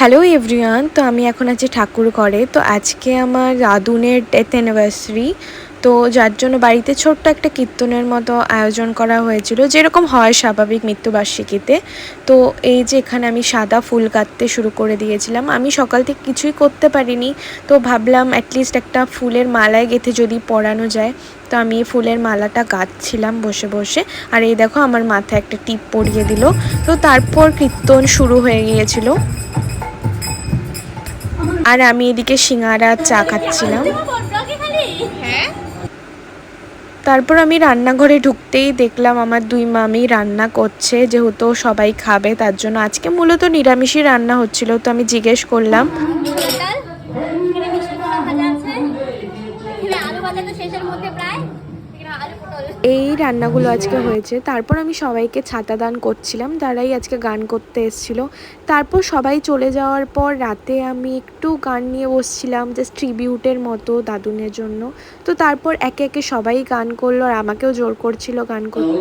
Hello everyone, তো আমি এখন আছি ঠাকুর ঘরে। তো আজকে আমার দাদুনের ডেথ অ্যানিভার্সারি, তো যার জন্য বাড়িতে ছোট্ট একটা কীর্তনের মতো আয়োজন করা হয়েছিল, যেরকম হয় স্বাভাবিক মৃত্যুবার্ষিকীতে। তো এই যে এখানে আমি সাদা ফুল কাটতে শুরু করে দিয়েছিলাম। আমি সকাল থেকে কিছুই করতে পারিনি, তো ভাবলাম অ্যাটলিস্ট একটা ফুলের মালায় গেঁথে যদি পরানো যায়। তো আমি এই ফুলের মালাটা গাঁথছিলাম বসে বসে। আর এই দেখো আমার মাথায় একটা টিপ পরিয়ে দিল। তো তারপর কীর্তন শুরু হয়ে গিয়েছিল, আর আমি এদিকে সিঙ্গারা চা খাচ্ছিলাম। তারপর আমি রান্নাঘরে ঢুকতেই দেখলাম আমার দুই মামি রান্না করছে, যেহেতু সবাই খাবে তার জন্য। আজকে মূলত নিরামিষই রান্না হচ্ছিল, তো আমি জিজ্ঞেস করলাম। এই রান্নাগুলো আজকে হয়েছে। তারপর আমি সবাইকে ছাতা দান করছিলাম, যারাই আজকে গান করতে এসেছিল। তারপর সবাই চলে যাওয়ার পর রাতে আমি একটু গান নিয়ে বসছিলাম, জাস্ট ট্রিবিউটের মতো দাদুনের জন্য। তো তারপর একে একে সবাই গান করলো, আর আমাকেও জোর করছিল গান করতে।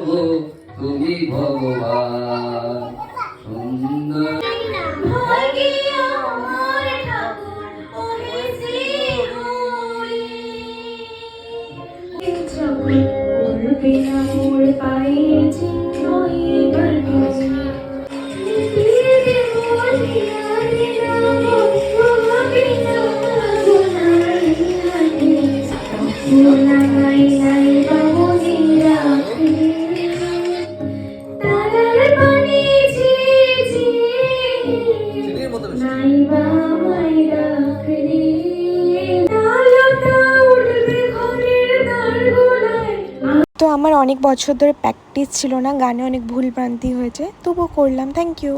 তো আমার অনেক বছর ধরে প্র্যাকটিস ছিল না, গানে অনেক ভুলভ্রান্তি হয়েছে, তবুও করলাম। Thank you.